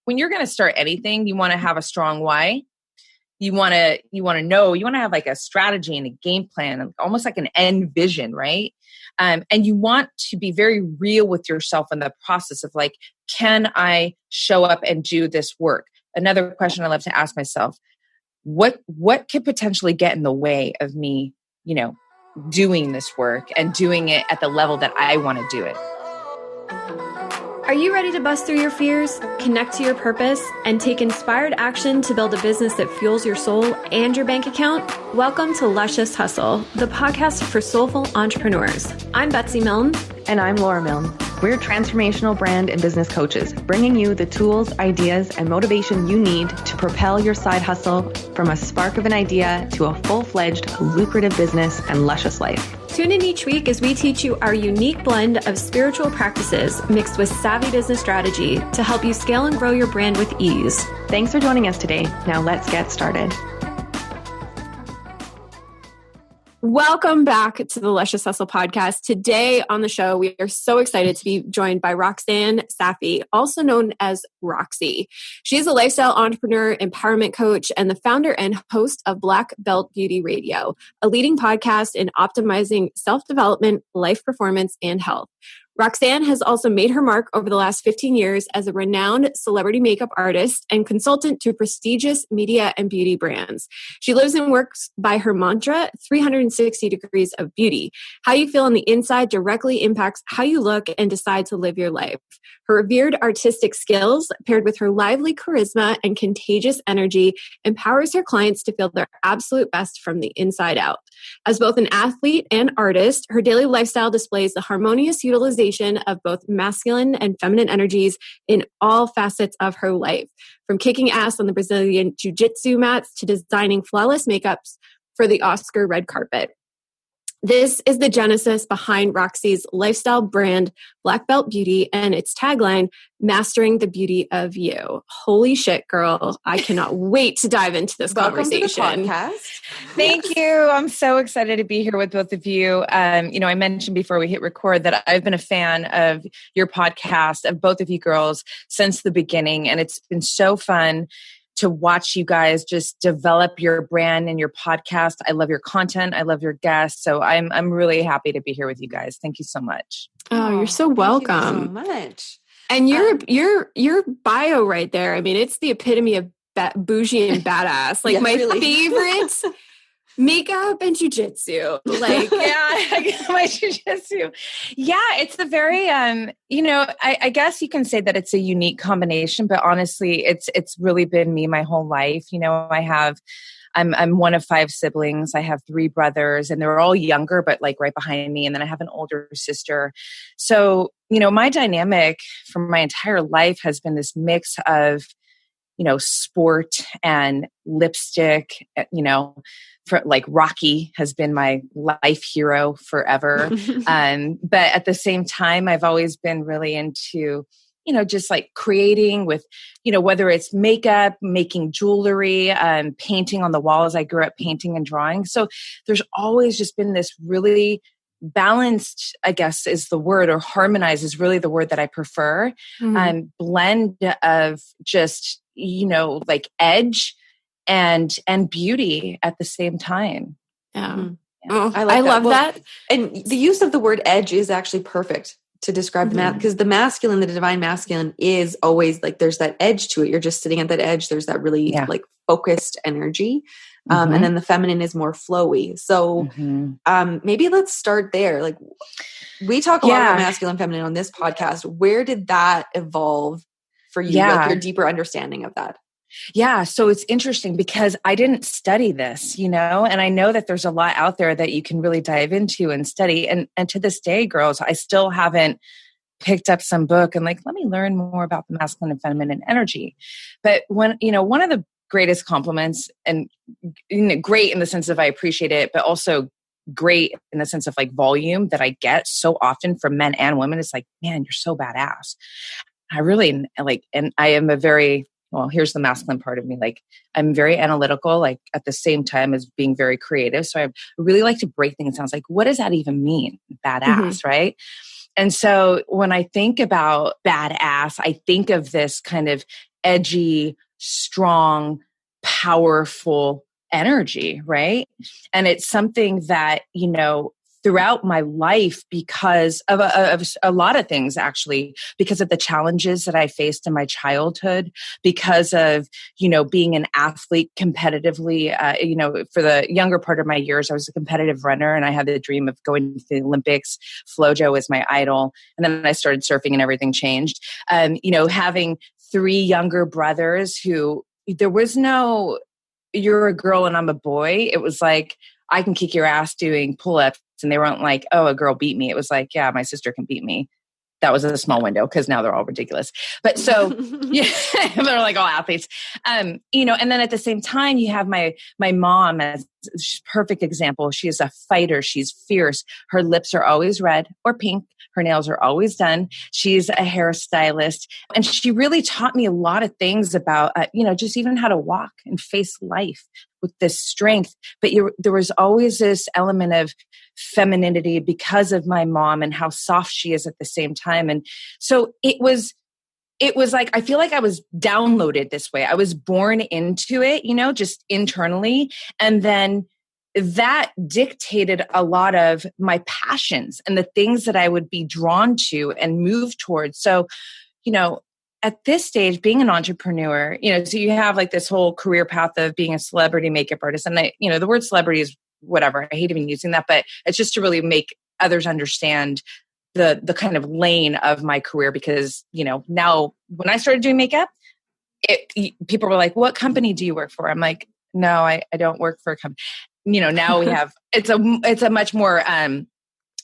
when you're going to start anything, you want to have a strong why. You want to have like a strategy and a game plan, almost like an end vision, right? And you want to be very real with yourself in the process of like, can I show up and do this work? Another question I love to ask myself, what could potentially get in the way of me, doing this work and doing it at the level that I want to do it? Are you ready to bust through your fears, connect to your purpose, and take inspired action to build a business that fuels your soul and your bank account? Welcome to Luscious Hustle, the podcast for soulful entrepreneurs. I'm Betsy Milne. And I'm Laura Milne. We're transformational brand and business coaches, bringing you the tools, ideas, and motivation you need to propel your side hustle from a spark of an idea to a full-fledged, lucrative business and luscious life. Tune in each week as we teach you our unique blend of spiritual practices mixed with savvy business strategy to help you scale and grow your brand with ease. Thanks for joining us today. Now let's get started. Welcome back to the Luscious Hustle Podcast. Today on the show, we are so excited to be joined by Roxanne Safi, also known as Roxy. She is a lifestyle entrepreneur, empowerment coach, and the founder and host of Black Belt Beauty Radio, a leading podcast in optimizing self-development, life performance, and health. Roxanne has also made her mark over the last 15 years as a renowned celebrity makeup artist and consultant to prestigious media and beauty brands. She lives and works by her mantra, 360 degrees of beauty. How you feel on the inside directly impacts how you look and decide to live your life. Her revered artistic skills, paired with her lively charisma and contagious energy, empowers her clients to feel their absolute best from the inside out. As both an athlete and artist, her daily lifestyle displays the harmonious utilization of both masculine and feminine energies in all facets of her life, from kicking ass on the Brazilian jiu-jitsu mats to designing flawless makeups for the Oscar red carpet. This is the genesis behind Roxy's lifestyle brand, Black Belt Beauty, and its tagline, Mastering the Beauty of You. Holy shit, girl. I cannot wait to dive into this conversation. Welcome to the podcast. Thank you. I'm so excited to be here with both of you. I mentioned before we hit record that I've been a fan of your podcast, of both of you girls, since the beginning, and it's been so fun to watch you guys just develop your brand and your podcast. I love your content. I love your guests. So I'm really happy to be here with you guys. Thank you so much. Oh, you're so welcome. Thank you so much. And your bio right there. I mean, it's the epitome of bougie and badass. Like my favorite makeup and jujitsu. Like, yeah, my jujitsu. Yeah, it's the very, I guess you can say that it's a unique combination, but honestly, it's really been me my whole life. I'm one of 5 siblings. I have 3 brothers, and they're all younger, but like right behind me. And then I have an older sister. So, my dynamic for my entire life has been this mix of, sport and lipstick, for like Rocky has been my life hero forever. But at the same time, I've always been really into, just like creating with, whether it's makeup, making jewelry, painting on the walls. I grew up painting and drawing. So there's always just been this really balanced, I guess is the word, or harmonized is really the word that I prefer. Blend of just, like edge and beauty at the same time. Yeah. Oh, I love that. And the use of the word edge is actually perfect to describe the because the masculine, the divine masculine is always like, there's that edge to it. You're just sitting at that edge. There's that really like focused energy. And then the feminine is more flowy. So maybe let's start there. Like we talk a lot about masculine and feminine on this podcast. Where did that evolve for you? Like your deeper understanding of that? Yeah. So it's interesting because I didn't study this, and I know that there's a lot out there that you can really dive into and study. And to this day, girls, I still haven't picked up some book and like, let me learn more about the masculine and feminine energy. But when, one of the greatest compliments, and great in the sense of I appreciate it, but also great in the sense of like volume that I get so often from men and women, is like, man, you're so badass. I really like, and I am here's the masculine part of me. Like I'm very analytical, like at the same time as being very creative. So I really like to break things down. It's like, what does that even mean? Badass, right? And so when I think about badass, I think of this kind of edgy, strong, powerful energy, right? And it's something that, throughout my life, because of a lot of things, actually, because of the challenges that I faced in my childhood, because of, being an athlete competitively, for the younger part of my years, I was a competitive runner and I had the dream of going to the Olympics. FloJo was my idol. And then I started surfing and everything changed. Having 3 younger brothers who there was no, you're a girl and I'm a boy. It was like, I can kick your ass doing pull-ups. And they weren't like, oh, a girl beat me. It was like, yeah, my sister can beat me. That was a small window because now they're all ridiculous. But so, yeah, they're like all athletes. And then at the same time, you have my mom as a perfect example. She is a fighter. She's fierce. Her lips are always red or pink. Her nails are always done. She's a hairstylist. And she really taught me a lot of things about, just even how to walk and face life with this strength. But there was always this element of femininity because of my mom and how soft she is at the same time. And so it was like, I feel like I was downloaded this way. I was born into it, just internally. And then that dictated a lot of my passions and the things that I would be drawn to and move towards. So, at this stage, being an entrepreneur, so you have like this whole career path of being a celebrity makeup artist. And the word celebrity is whatever. I hate even using that, but it's just to really make others understand the kind of lane of my career. Because, now when I started doing makeup, people were like, what company do you work for? I'm like, no, I don't work for a company. Now we have, it's a much more,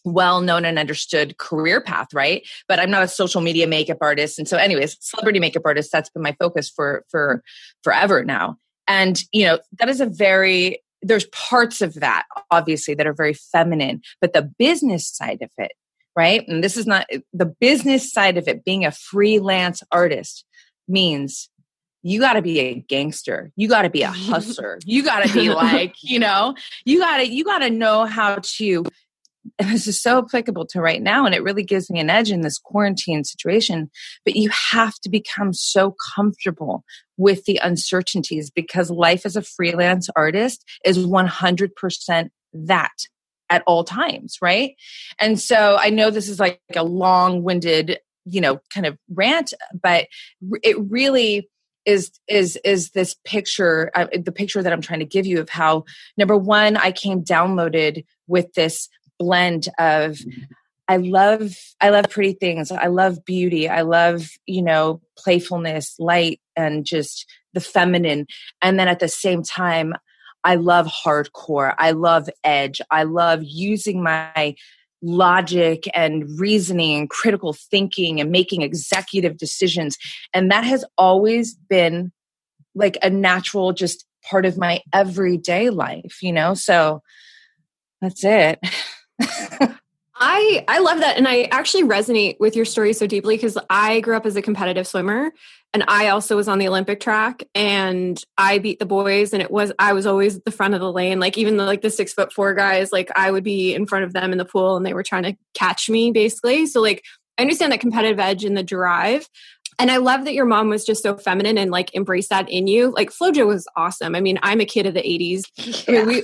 well-known and understood career path, right? But I'm not a social media makeup artist. And so anyways, celebrity makeup artist, that's been my focus for forever now. And, that is there's parts of that, obviously, that are very feminine, but the business side of it, right? And this is not the business side of it. Being a freelance artist means you got to be a gangster. You got to be a hustler. You got to be like, you got to know how to. And this is so applicable to right now. And it really gives me an edge in this quarantine situation. But you have to become so comfortable with the uncertainties, because life as a freelance artist is 100% that at all times, right? And so I know this is like a long-winded, kind of rant, but it really is this picture, the picture that I'm trying to give you of how, number one, I came downloaded with this blend of I love pretty things. I love beauty. I love, playfulness, light, and just the feminine. And then at the same time, I love hardcore. I love edge. I love using my logic and reasoning and critical thinking and making executive decisions. And that has always been like a natural, just part of my everyday life, So that's it. I love that. And I actually resonate with your story so deeply because I grew up as a competitive swimmer and I also was on the Olympic track and I beat the boys and I was always at the front of the lane. Like even the 6'4" guys, like I would be in front of them in the pool and they were trying to catch me basically. So like, I understand that competitive edge and the drive. And I love that your mom was just so feminine and like embraced that in you. Like FloJo was awesome. I mean, I'm a kid of the 80s. Yeah. I mean,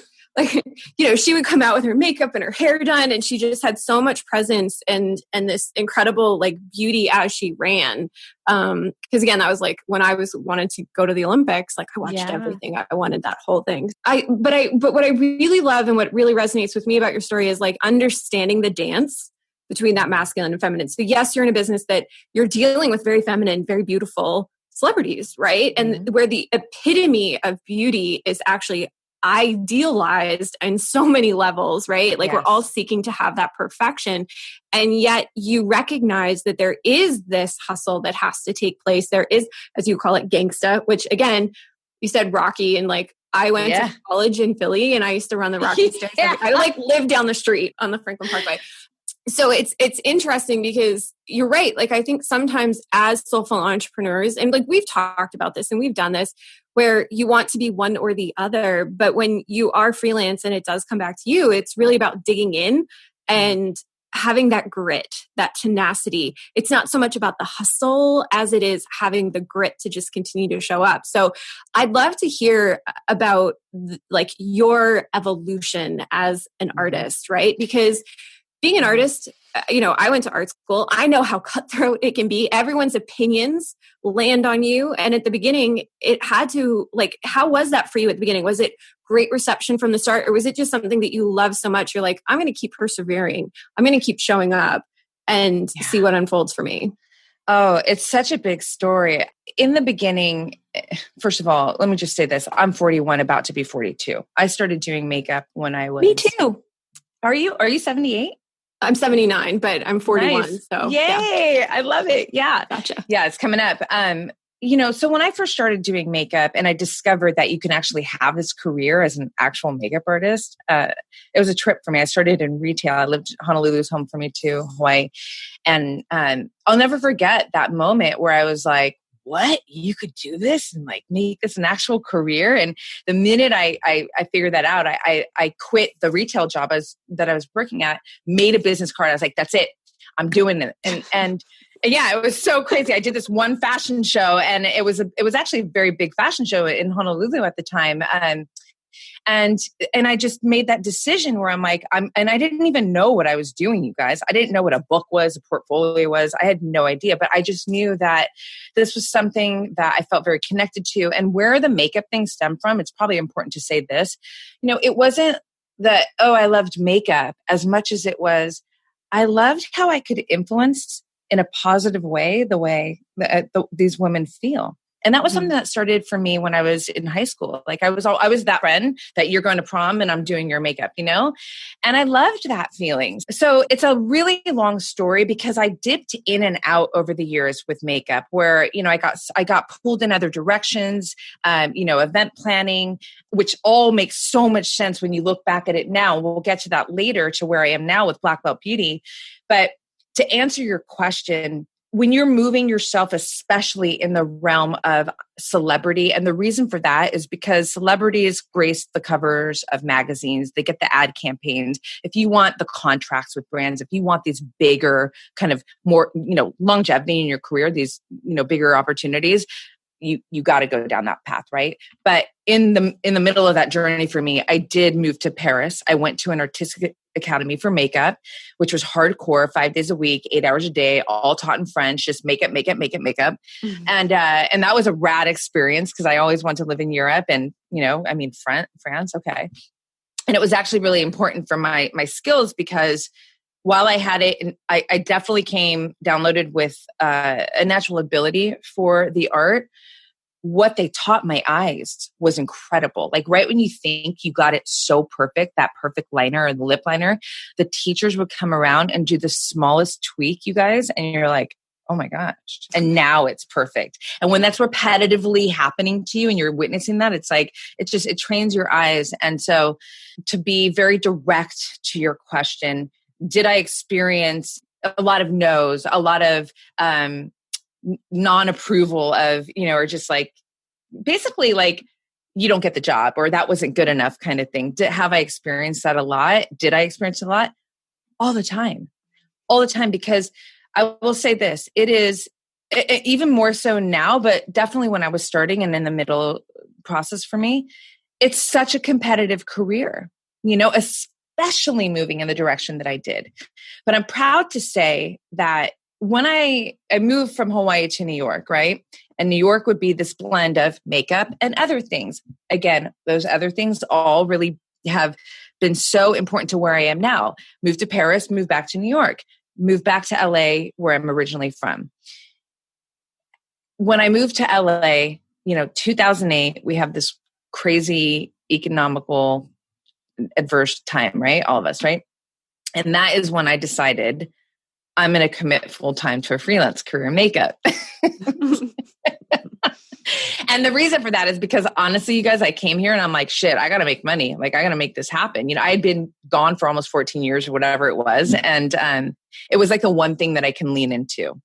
she would come out with her makeup and her hair done and she just had so much presence and this incredible like beauty as she ran. Because again, that was like when I wanted to go to the Olympics, like I watched everything. I wanted that whole thing. But what I really love and what really resonates with me about your story is like understanding the dance between that masculine and feminine. So yes, you're in a business that you're dealing with very feminine, very beautiful celebrities, right? And where the epitome of beauty is actually idealized in so many levels, right? Like we're all seeking to have that perfection. And yet you recognize that there is this hustle that has to take place. There is, as you call it, gangsta, which again, you said Rocky and like, I went to college in Philly and I used to run the Rocky stairs. I like lived down the street on the Franklin Parkway. So it's interesting because you're right. Like I think sometimes as soulful entrepreneurs, and like we've talked about this and we've done this, where you want to be one or the other. But when you are freelance and it does come back to you, it's really about digging in and having that grit, that tenacity. It's not so much about the hustle as it is having the grit to just continue to show up. So I'd love to hear about like your evolution as an artist, right? Because being an artist, I went to art school. I know how cutthroat it can be. Everyone's opinions land on you. And at the beginning, it had to, like, how was that for you at the beginning? Was it great reception from the start? Or was it just something that you love so much? You're like, I'm going to keep persevering. I'm going to keep showing up and see what unfolds for me. Oh, it's such a big story. In the beginning, first of all, let me just say this. I'm 41, about to be 42. I started doing makeup when I was... Me too. Are you 78? I'm 79, but I'm 41. Nice. So yay. Yeah. I love it. Yeah. Gotcha. Yeah. It's coming up. So when I first started doing makeup and I discovered that you can actually have this career as an actual makeup artist, it was a trip for me. I started in retail. I lived, Honolulu's home for me too, Hawaii. And I'll never forget that moment where I was like, what? You could do this and like make this an actual career? And the minute I figured that out, I quit the retail job that I was working at, made a business card. I was like, that's it. I'm doing it. And yeah, it was so crazy. I did this one fashion show, and it was actually a very big fashion show in Honolulu at the time. And I just made that decision where I'm like, and I didn't even know what I was doing, you guys. I didn't know what a book was, a portfolio was. I had no idea, but I just knew that this was something that I felt very connected to. And where the makeup thing stemmed from, it's probably important to say this, it wasn't that, I loved makeup as much as it was, I loved how I could influence in a positive way the way that these women feel. And that was something that started for me when I was in high school. Like I was that friend that you're going to prom and I'm doing your makeup, and I loved that feeling. So it's a really long story because I dipped in and out over the years with makeup where, I got pulled in other directions, event planning, which all makes so much sense when you look back at it now. We'll get to that later to where I am now with Black Belt Beauty. But to answer your question, when you're moving yourself, especially in the realm of celebrity, and the reason for that is because celebrities grace the covers of magazines, they get the ad campaigns. If you want the contracts with brands, if you want these bigger kind of more, longevity in your career, these, bigger opportunities, you got to go down that path, right? But in the middle of that journey for me, I did move to Paris. I went to an artistic academy for makeup, which was hardcore, 5 days a week, 8 hours a day, all taught in French, just makeup. Mm-hmm. And that was a rad experience because I always wanted to live in Europe and, France. Okay. And it was actually really important for my skills because while I had it, I definitely came downloaded with a natural ability for the art. What they taught my eyes was incredible. Like right when you think you got it so perfect, that perfect liner or the lip liner, the teachers would come around and do the smallest tweak, you guys. And you're like, oh my gosh. And now it's perfect. And when that's repetitively happening to you and you're witnessing that, it's like, it trains your eyes. And so to be very direct to your question, did I experience a lot of no's, a lot of, non-approval of, or just like, basically like, you don't get the job or that wasn't good enough kind of thing. Have I experienced that a lot? Did I experience it a lot? All the time, because I will say this, it is even more so now, but definitely when I was starting and in the middle process for me, it's such a competitive career, especially moving in the direction that I did. But I'm proud to say that when I moved from Hawaii to New York, right? And New York would be this blend of makeup and other things. Again, those other things all really have been so important to where I am now. Moved to Paris, moved back to New York, moved back to LA, where I'm originally from. When I moved to LA, 2008, we have this crazy economical adverse time, right? All of us, right? And that is when I decided I'm going to commit full time to a freelance career in makeup. And the reason for that is because honestly, you guys, I came here and I'm like, shit, I got to make money. Like I got to make this happen. I had been gone for almost 14 years or whatever it was. And it was like the one thing that I can lean into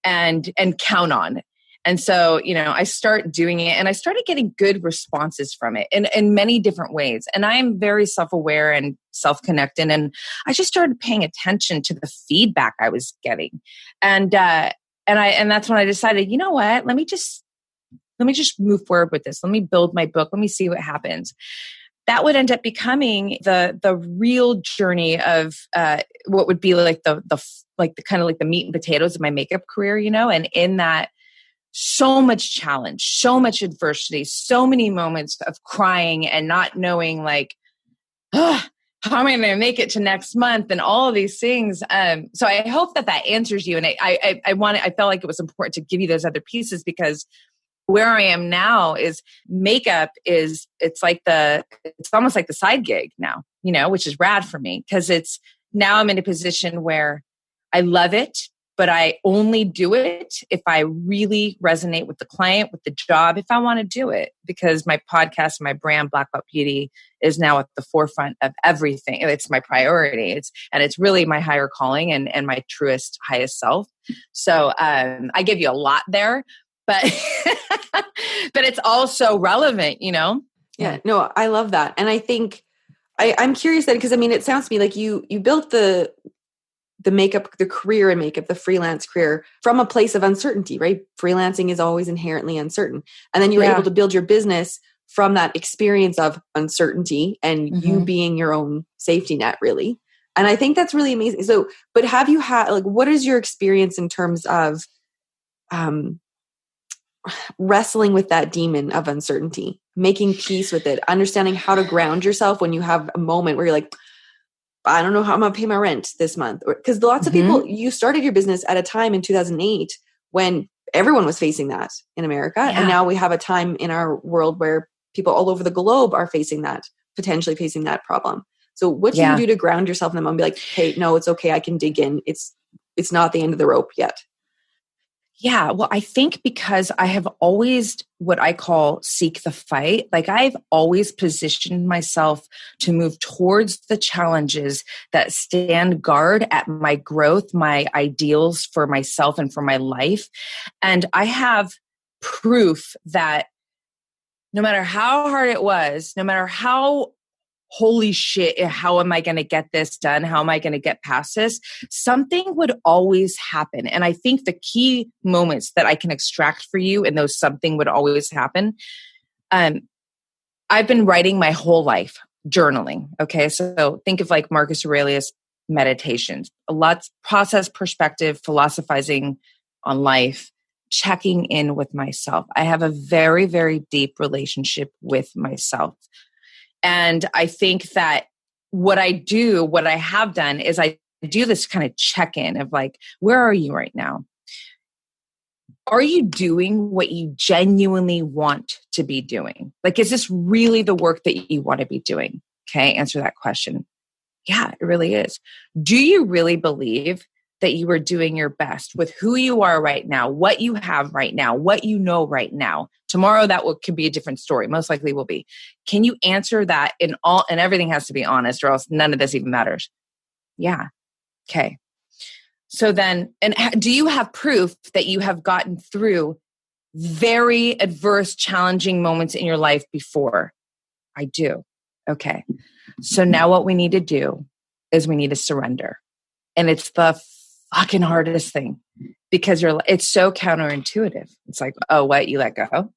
and count on. And so, I start doing it and I started getting good responses from it in many different ways. And I'm very self-aware and self-connected. And I just started paying attention to the feedback I was getting. And that's when I decided, you know what, let me just move forward with this. Let me build my book. Let me see what happens. That would end up becoming the real journey of what would be like the kind of like the meat and potatoes of my makeup career, and in that, so much challenge, so much adversity, so many moments of crying and not knowing like, how am I going to make it to next month and all of these things. So I hope that answers you. And I felt like it was important to give you those other pieces, because where I am now is makeup it's almost like the side gig now, which is rad for me, because now I'm in a position where I love it, but I only do it if I really resonate with the client, with the job, if I want to do it, because my podcast, my brand, Black Belt Beauty, is now at the forefront of everything. It's my priority. It's really my higher calling and my truest, highest self. So I give you a lot there, but but it's also relevant, Yeah, no, I love that. And I think I'm curious then, because it sounds to me like you built the makeup, the career in makeup, the freelance career from a place of uncertainty, right? Freelancing is always inherently uncertain. And then you were able to build your business from that experience of uncertainty and you being your own safety net, really. And I think that's really amazing. So, but have you had, what is your experience in terms of wrestling with that demon of uncertainty, making peace with it, understanding how to ground yourself when you have a moment where you're like, I don't know how I'm going to pay my rent this month. Because lots of people, you started your business at a time in 2008 when everyone was facing that in America. Yeah. And now we have a time in our world where people all over the globe are potentially facing that problem. So what do you do to ground yourself in the moment and be like, hey, no, it's okay. I can dig in. It's not the end of the rope yet. Yeah, well, I think because I have always what I call seek the fight. Like I've always positioned myself to move towards the challenges that stand guard at my growth, my ideals for myself and for my life. And I have proof that no matter how hard it was, no matter how holy shit, how am I going to get this done? How am I going to get past this? Something would always happen. And I think the key moments that I can extract for you and those something would always happen. I've been writing my whole life, journaling. Okay. So think of like Marcus Aurelius meditations, a lot process, perspective, philosophizing on life, checking in with myself. I have a very, very deep relationship with myself. And I think that what I have done is I do this kind of check-in of like, where are you right now? Are you doing what you genuinely want to be doing? Like, is this really the work that you want to be doing? Okay, answer that question. Yeah, it really is. Do you really believe that you are doing your best with who you are right now, what you have right now, what you know right now? Tomorrow could be a different story. Most likely will be. Can you answer that and everything has to be honest or else none of this even matters? Yeah. Okay. So then, and do you have proof that you have gotten through very adverse, challenging moments in your life before? I do. Okay. So now what we need to do is we need to surrender. And it's the fucking hardest thing because it's so counterintuitive. It's like, oh, what? You let go?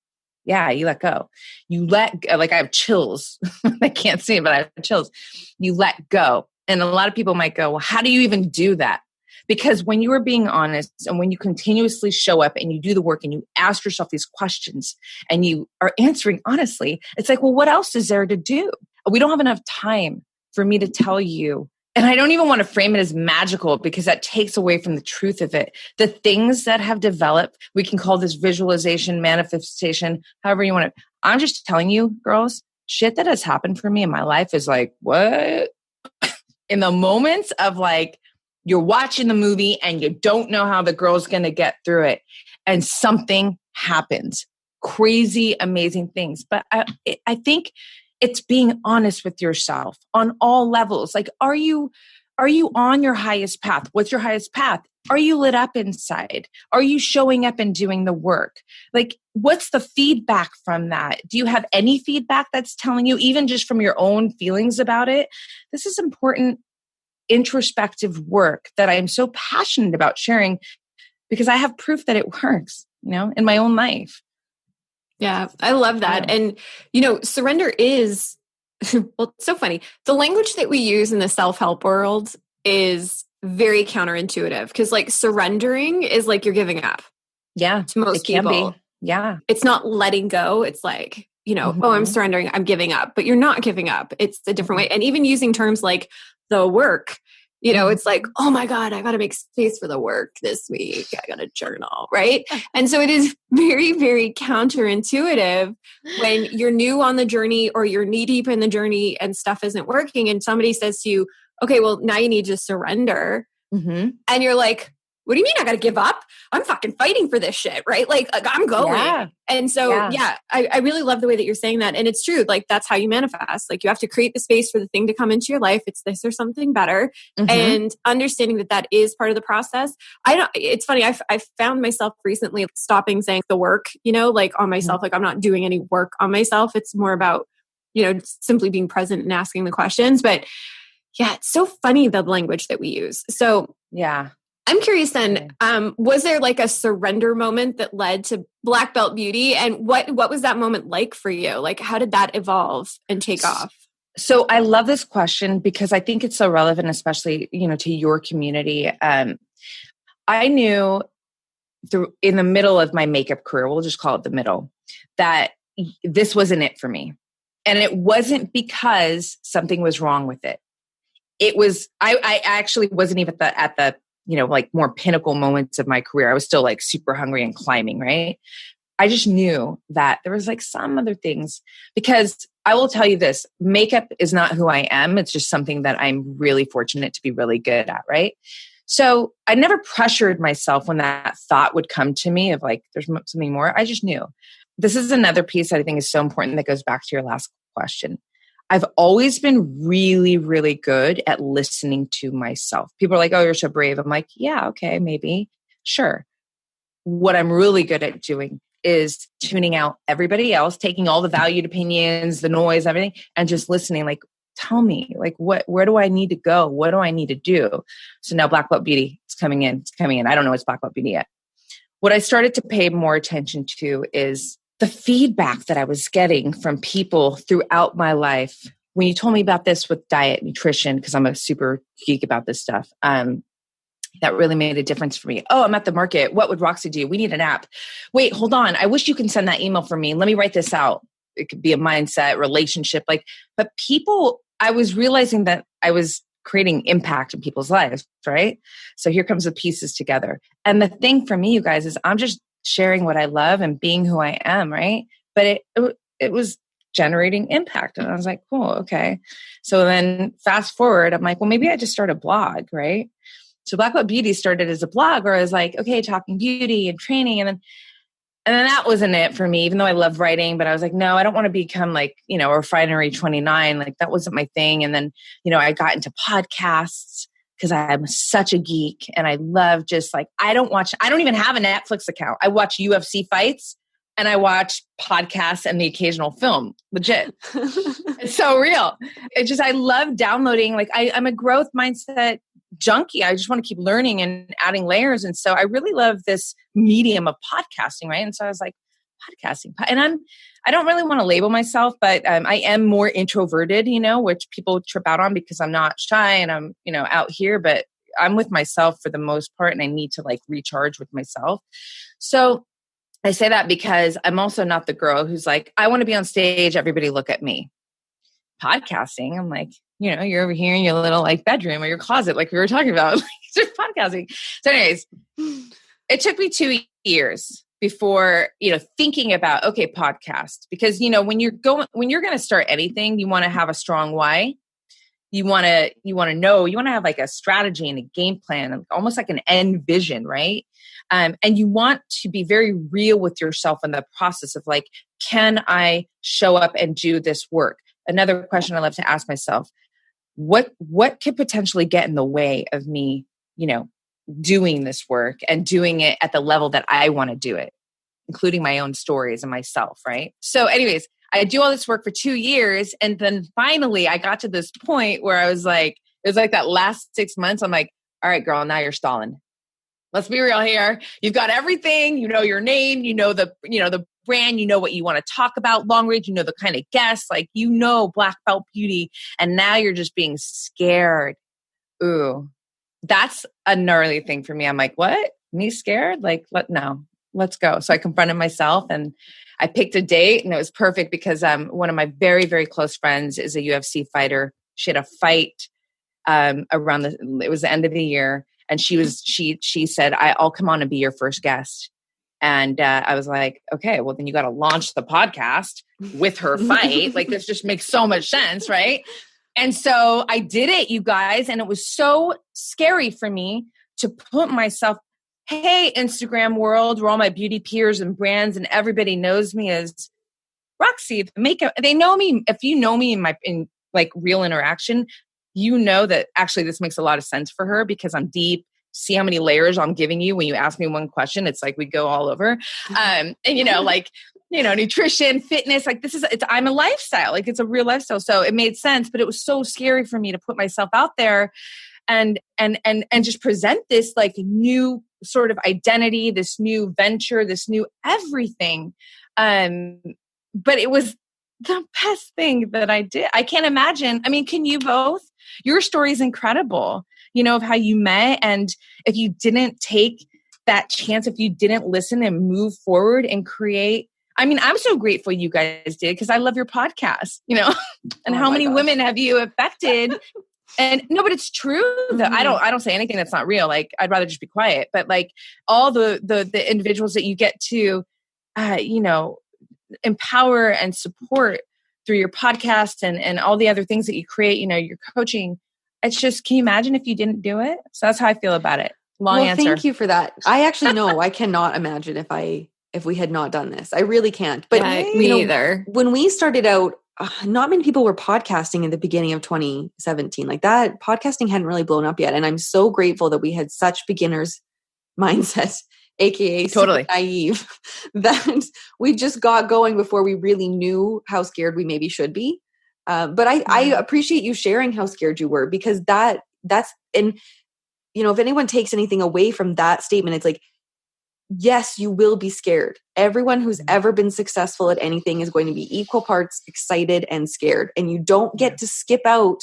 Yeah, you let go. Like I have chills. I can't see it, but I have chills. You let go. And a lot of people might go, well, how do you even do that? Because when you are being honest and when you continuously show up and you do the work and you ask yourself these questions and you are answering honestly, it's like, well, what else is there to do? We don't have enough time for me to tell you. And I don't even want to frame it as magical because that takes away from the truth of it. The things that have developed, we can call this visualization, manifestation, however you want to. I'm just telling you, girls, shit that has happened for me in my life is like, what? In the moments of like, you're watching the movie and you don't know how the girl's going to get through it. And something happens. Crazy, amazing things. But I think it's being honest with yourself on all levels. Like, are you are you on your highest path? What's your highest path? Are you lit up inside? Are you showing up and doing the work? Like, what's the feedback from that? Do you have any feedback that's telling you, even just from your own feelings about it? This is important introspective work that I am so passionate about sharing because I have proof that it works, in my own life. Yeah, I love that. Yeah. And, surrender is, well, it's so funny. The language that we use in the self-help world is very counterintuitive because like surrendering is like you're giving up. Yeah. To most people. Yeah. It's not letting go. It's like, oh, I'm surrendering. I'm giving up, but you're not giving up. It's a different way. And even using terms like the work, it's like, oh my God, I got to make space for the work this week. I got to journal. Right. And so it is very, very counterintuitive when you're new on the journey or you're knee deep in the journey and stuff isn't working. And somebody says to you, okay, well, now you need to surrender. And you're like, what do you mean I got to give up? I'm fucking fighting for this shit, right? Like I'm going. Yeah. And so, I really love the way that you're saying that. And it's true. Like that's how you manifest. Like you have to create the space for the thing to come into your life. It's this or something better. And understanding that that is part of the process. It's funny. I found myself recently stopping saying the work, like on myself, like I'm not doing any work on myself. It's more about, simply being present and asking the questions. But yeah, it's so funny the language that we use. So yeah. I'm curious then, was there like a surrender moment that led to Black Belt Beauty? And what was that moment like for you? Like, how did that evolve and take off? So I love this question because I think it's so relevant, especially, to your community. I knew in the middle of my makeup career, we'll just call it the middle, that this wasn't it for me. And it wasn't because something was wrong with it. It was, I actually wasn't even at the like more pinnacle moments of my career. I was still like super hungry and climbing, right? I just knew that there was like some other things because I will tell you this, makeup is not who I am. It's just something that I'm really fortunate to be really good at, right? So I never pressured myself when that thought would come to me of like, there's something more. I just knew. This is another piece that I think is so important that goes back to your last question. I've always been really, really good at listening to myself. People are like, oh, you're so brave. I'm like, yeah, okay, maybe. Sure. What I'm really good at doing is tuning out everybody else, taking all the valued opinions, the noise, everything, and just listening. Like, tell me, like, where do I need to go? What do I need to do? So now Black Belt Beauty, it's coming in. I don't know it's Black Belt Beauty yet. What I started to pay more attention to is the feedback that I was getting from people throughout my life. When you told me about this with diet, nutrition, because I'm a super geek about this stuff, that really made a difference for me. Oh, I'm at the market. What would Roxy do? We need an app. Wait, hold on. I wish you can send that email for me. Let me write this out. It could be a mindset, relationship, but people, I was realizing that I was creating impact in people's lives, right? So here comes the pieces together. And the thing for me, you guys, is I'm just sharing what I love and being who I am, right? But it was generating impact. And I was like, cool, okay. So then fast forward, I'm like, well, maybe I just start a blog, right? So Black Belt Beauty started as a blog where I was like, okay, talking beauty and training. And then that wasn't it for me, even though I love writing, but I was like, no, I don't want to become like, a Refinery 29. Like that wasn't my thing. And then, I got into podcasts because I'm such a geek and I love just like, I don't even have a Netflix account. I watch UFC fights and I watch podcasts and the occasional film. Legit. It's so real. I love downloading. Like I'm a growth mindset junkie. I just want to keep learning and adding layers. And so I really love this medium of podcasting, right? And so I was like, podcasting. And I don't really want to label myself, but I am more introverted, which people trip out on because I'm not shy and I'm, out here, but I'm with myself for the most part and I need to like recharge with myself. So I say that because I'm also not the girl who's like, I want to be on stage, everybody look at me. Podcasting, I'm like, you're over here in your little like bedroom or your closet, like we were talking about, just podcasting. So anyways, it took me 2 years before, thinking about, okay, podcast, because, when you're going to start anything, you want to have a strong why. You want to know, you want to have like a strategy and a game plan, almost like an end vision, right? And you want to be very real with yourself in the process of like, can I show up and do this work? Another question I love to ask myself, what could potentially get in the way of me, doing this work and doing it at the level that I want to do it, including my own stories and myself, right? So anyways, I do all this work for 2 years. And then finally I got to this point where I was like, it was like that last 6 months. I'm like, all right, girl, now you're stalling. Let's be real here. You've got everything, your name, the brand, what you want to talk about, long range, the kind of guests, like, black belt beauty. And now you're just being scared. Ooh, that's a gnarly thing for me. I'm like, what? Me scared? Like, no, let's go. So I confronted myself and I picked a date, and it was perfect because one of my very, very close friends is a UFC fighter. She had a fight it was the end of the year. And she said, I'll come on and be your first guest. And I was like, okay, well then you got to launch the podcast with her fight. Like, this just makes so much sense. Right. And so I did it, you guys. And it was so scary for me to put myself, hey, Instagram world, where all my beauty peers and brands and everybody knows me as Roxy, the makeup. They know me. If you know me in like real interaction, that actually this makes a lot of sense for her because I'm deep. See how many layers I'm giving you when you ask me one question. It's like we go all over. And nutrition, fitness, like I'm a lifestyle. Like, it's a real lifestyle. So it made sense, but it was so scary for me to put myself out there and just present this like new sort of identity, this new venture, this new everything. But it was the best thing that I did. I can't imagine. I mean, can you both? Your story is incredible, of how you met. And if you didn't take that chance, if you didn't listen and move forward and create, I mean, I'm so grateful you guys did because I love your podcast, and how many women have you affected? And no, but it's true though. I don't say anything that's not real. Like, I'd rather just be quiet, but like all the individuals that you get to, empower and support through your podcast and all the other things that you create, your coaching. It's just, can you imagine if you didn't do it? So that's how I feel about it. Long answer. Thank you for that. I actually know I cannot imagine if we had not done this. I really can't. But me either. When we started out, not many people were podcasting in the beginning of 2017. Like, that podcasting hadn't really blown up yet. And I'm so grateful that we had such beginners mindset, AKA totally naive, that we just got going before we really knew how scared we maybe should be. But I appreciate you sharing how scared you were, because that's, and if anyone takes anything away from that statement, it's like, yes, you will be scared. Everyone who's ever been successful at anything is going to be equal parts excited and scared. And you don't get to skip out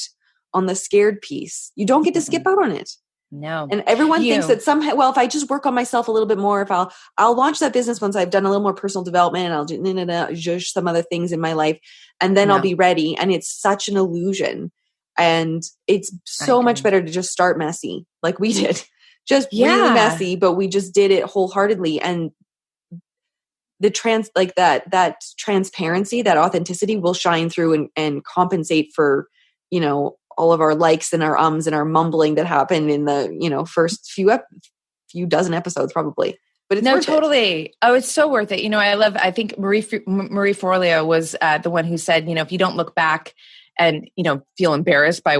on the scared piece. You don't get to skip out on it. No. And everyone thinks that somehow, well, if I just work on myself a little bit more, if I'll launch that business once I've done a little more personal development, and I'll do just some other things in my life, and then I'll be ready. And it's such an illusion. And it's so much better to just start messy, like we did. Just really messy, but we just did it wholeheartedly. And the that transparency, that authenticity will shine through and compensate for, all of our likes and our ums and our mumbling that happened in the, first few dozen episodes probably. But it's totally. Oh, it's so worth it. I think Marie Forleo was the one who said, if you don't look back and, feel embarrassed by,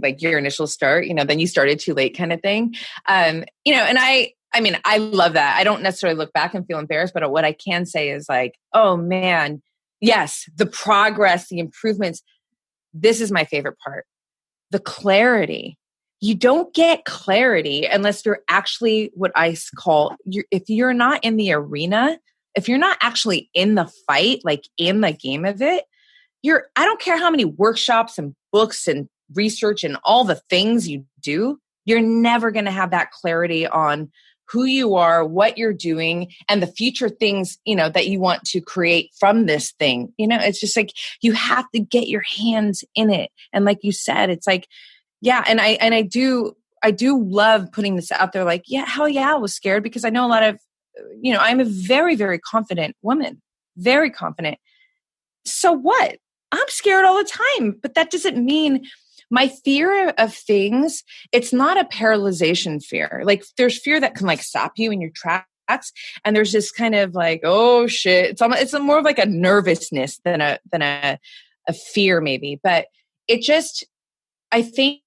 like your initial start, then you started too late kind of thing. And I love that. I don't necessarily look back and feel embarrassed, but what I can say is like, oh man, yes, the progress, the improvements. This is my favorite part. The clarity. You don't get clarity unless you're actually what I call, if you're not in the arena, if you're not actually in the fight, like in the game of it, I don't care how many workshops and books and research and all the things you do, you're never going to have that clarity on who you are, what you're doing, and the future things, that you want to create from this thing. It's just like, you have to get your hands in it. And like you said, it's like, yeah. And I do love putting this out there. Like, yeah, hell yeah, I was scared because I know a lot of, I'm a very, very confident woman, very confident. So what? I'm scared all the time, but that doesn't mean my fear of things, it's not a paralyzation fear. Like, there's fear that can like stop you in your tracks. And there's this kind of like, oh shit. It's more of like a nervousness than a fear maybe, but it just, I think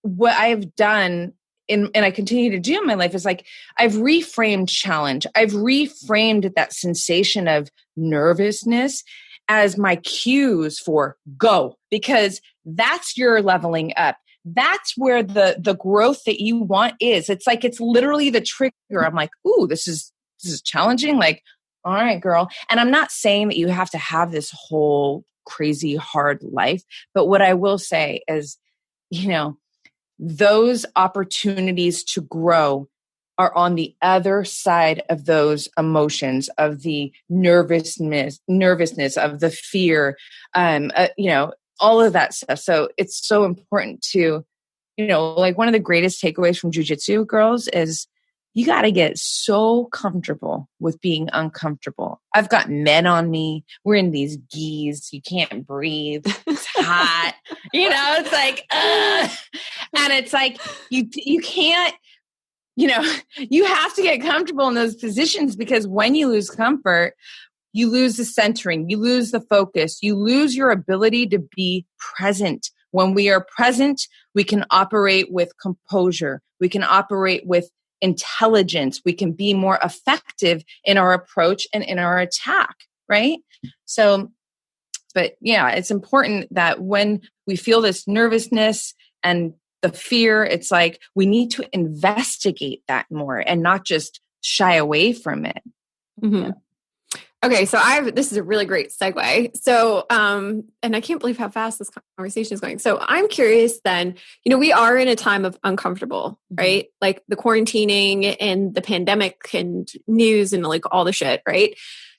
what I've done and I continue to do in my life is like, I've reframed challenge. I've reframed that sensation of nervousness as my cues for go, because that's your leveling up. That's where the growth that you want is. It's like, it's literally the trigger. I'm like, ooh, this is challenging. Like, all right, girl. And I'm not saying that you have to have this whole crazy hard life. But what I will say is, those opportunities to grow are on the other side of those emotions, of the nervousness, of the fear, all of that stuff. So it's so important to, like one of the greatest takeaways from jujitsu, girls, is you got to get so comfortable with being uncomfortable. I've got men on me. We're in these gis. You can't breathe. It's hot. It's like, and it's like, you can't, you have to get comfortable in those positions, because when you lose comfort, you lose the centering, you lose the focus, you lose your ability to be present. When we are present, we can operate with composure. We can operate with intelligence. We can be more effective in our approach and in our attack, right? So, but yeah, it's important that when we feel this nervousness and the fear, it's like we need to investigate that more and not just shy away from it. Mm-hmm. Yeah. Okay, so this is a really great segue. So, and I can't believe how fast this conversation is going. So I'm curious then, we are in a time of uncomfortable, right? Like the quarantining and the pandemic and news and like all the shit, right?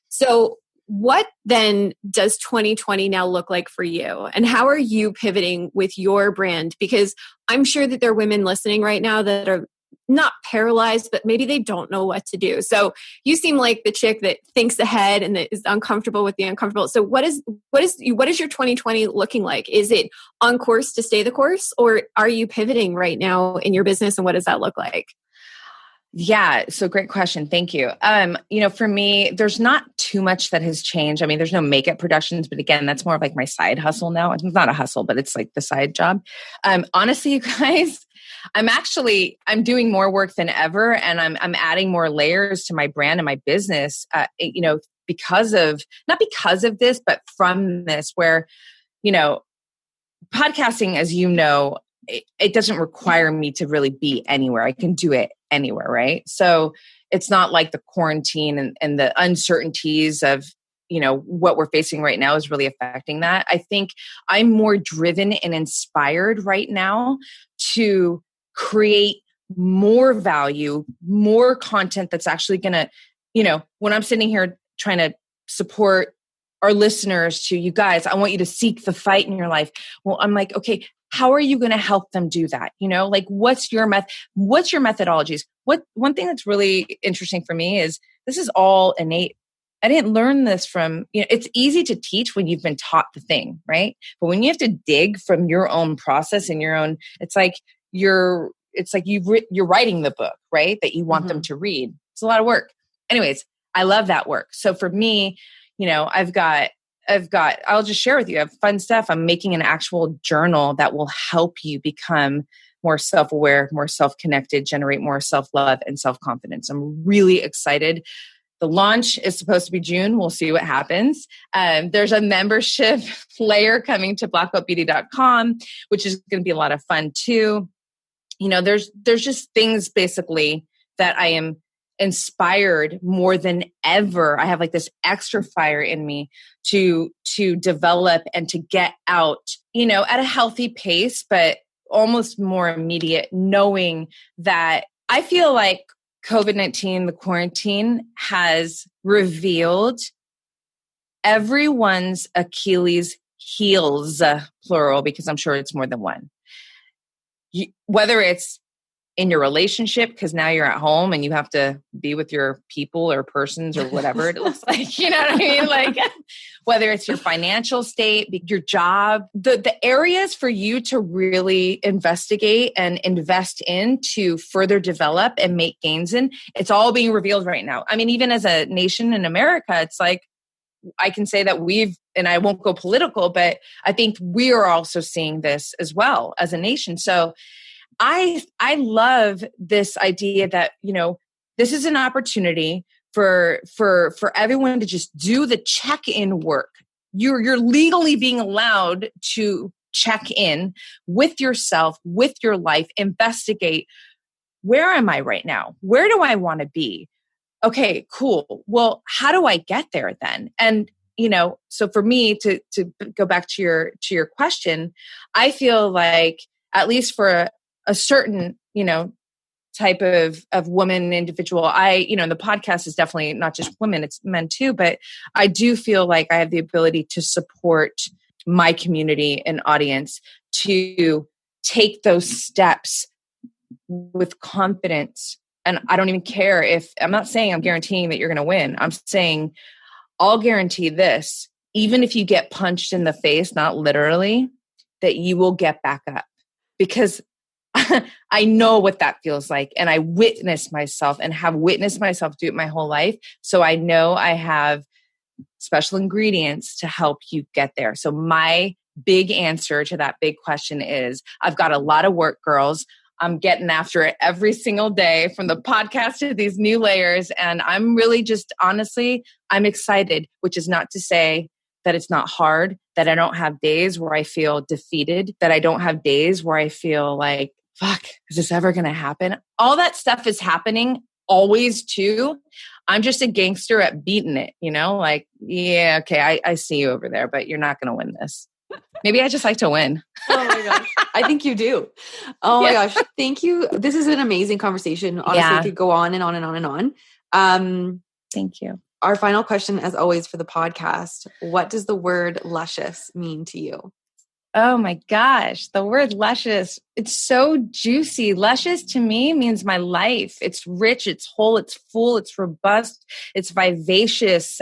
So what then does 2020 now look like for you? And how are you pivoting with your brand? Because I'm sure that there are women listening right now that are not paralyzed, but maybe they don't know what to do. So you seem like the chick that thinks ahead and that is uncomfortable with the uncomfortable. So what is your 2020 looking like? Is it on course to stay the course, or are you pivoting right now in your business, and what does that look like? Yeah. So great question. Thank you. For me, there's not too much that has changed. I mean, there's no makeup productions, but again, that's more of like my side hustle now. It's not a hustle, but it's like the side job. Honestly, you guys, I'm doing more work than ever, and I'm adding more layers to my brand and my business, not because of this, but from this, where, podcasting, as it doesn't require me to really be anywhere. I can do it anywhere, right? So it's not like the quarantine and the uncertainties of, what we're facing right now is really affecting that. I think I'm more driven and inspired right now to create more value, more content that's actually going to, when I'm sitting here trying to support our listeners to you guys, I want you to seek the fight in your life. Well, I'm like, okay, how are you going to help them do that? Like what's your methodologies? One thing that's really interesting for me is this is all innate. I didn't learn this from, it's easy to teach when you've been taught the thing, right? But when you have to dig from your own process and your own, it's like you're writing the book, right? That you want them to read. It's a lot of work. Anyways, I love that work. So for me, I'll just share with you, I have fun stuff. I'm making an actual journal that will help you become more self-aware, more self-connected, generate more self-love and self-confidence. I'm really excited. The launch is supposed to be June. We'll see what happens. There's a membership layer coming to blackbeltbeauty.com, which is going to be a lot of fun too. There's just things basically that I am inspired more than ever. I have like this extra fire in me to develop and to get out, at a healthy pace, but almost more immediate, knowing that I feel like COVID-19, the quarantine, has revealed everyone's Achilles heels, plural, because I'm sure it's more than one. Whether it's in your relationship, because now you're at home and you have to be with your people or persons or whatever it looks like, you know what I mean? Like whether it's your financial state, your job, the areas for you to really investigate and invest in to further develop and make gains in, it's all being revealed right now. I mean, even as a nation in America, it's like, I can say that and I won't go political, but I think we are also seeing this as well as a nation. So I love this idea that, this is an opportunity for everyone to just do the check-in work. You're legally being allowed to check in with yourself, with your life, investigate, where am I right now? Where do I want to be? Okay, cool. Well, how do I get there then? And, so for me to go back to your question, I feel like at least for a certain, type of woman individual, the podcast is definitely not just women, it's men too, but I do feel like I have the ability to support my community and audience to take those steps with confidence. And I don't even care I'm not saying I'm guaranteeing that you're going to win. I'm saying I'll guarantee this, even if you get punched in the face, not literally, that you will get back up, because I know what that feels like. And I witnessed myself and have witnessed myself do it my whole life. So I know I have special ingredients to help you get there. So my big answer to that big question is, I've got a lot of work, girls. I'm getting after it every single day, from the podcast to these new layers. And I'm really just, honestly, I'm excited, which is not to say that it's not hard, that I don't have days where I feel defeated, that I don't have days where I feel like, fuck, is this ever going to happen? All that stuff is happening always too. I'm just a gangster at beating it, like, yeah, okay, I see you over there, but you're not going to win this. Maybe I just like to win. Oh my gosh. I think you do. Oh my gosh. Thank you. This is an amazing conversation. Honestly, it could go on and on and on and on. Thank you. Our final question, as always, for the podcast: what does the word luscious mean to you? Oh my gosh. The word luscious, it's so juicy. Luscious to me means my life. It's rich, it's whole, it's full, it's robust, it's vivacious.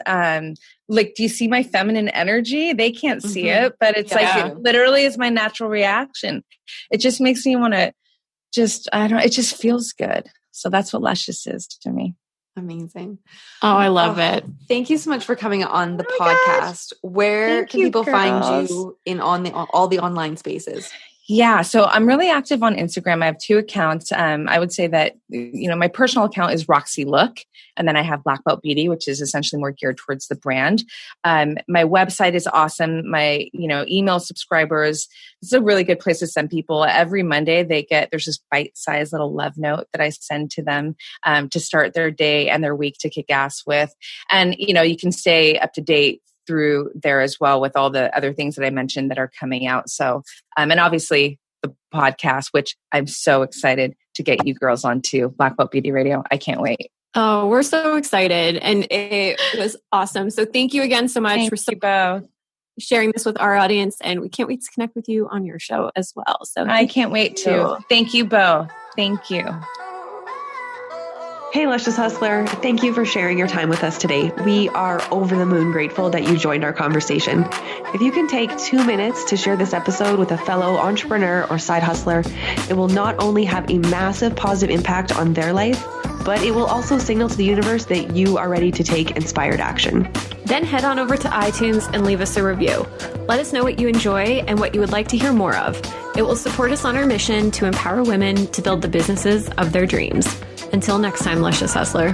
Like, do you see my feminine energy? They can't see it, but it's it literally is my natural reaction. It just makes me want to it just feels good. So that's what luscious is to me. Amazing. Oh, I love it. Thank you so much for coming on the podcast. Where can people find you in all the online spaces? Yeah. So I'm really active on Instagram. I have 2 accounts. I would say that, my personal account is Roxy Look. And then I have Black Belt Beauty, which is essentially more geared towards the brand. My website is awesome. My, email subscribers, it's a really good place to send people. Every Monday there's this bite-sized little love note that I send to them to start their day and their week to kick ass with. And, you can stay up to date through there as well with all the other things that I mentioned that are coming out. So, and obviously the podcast, which I'm so excited to get you girls onto, Black Belt Beauty Radio. I can't wait. Oh, we're so excited. And it was awesome. So thank you again so much for both sharing this with our audience. And we can't wait to connect with you on your show as well. So I can't wait to. Thank you both. Thank you. Hey, Luscious Hustler. Thank you for sharing your time with us today. We are over the moon grateful that you joined our conversation. If you can take 2 minutes to share this episode with a fellow entrepreneur or side hustler, it will not only have a massive positive impact on their life, but it will also signal to the universe that you are ready to take inspired action. Then head on over to iTunes and leave us a review. Let us know what you enjoy and what you would like to hear more of. It will support us on our mission to empower women to build the businesses of their dreams. Until next time, Luscious Hustler.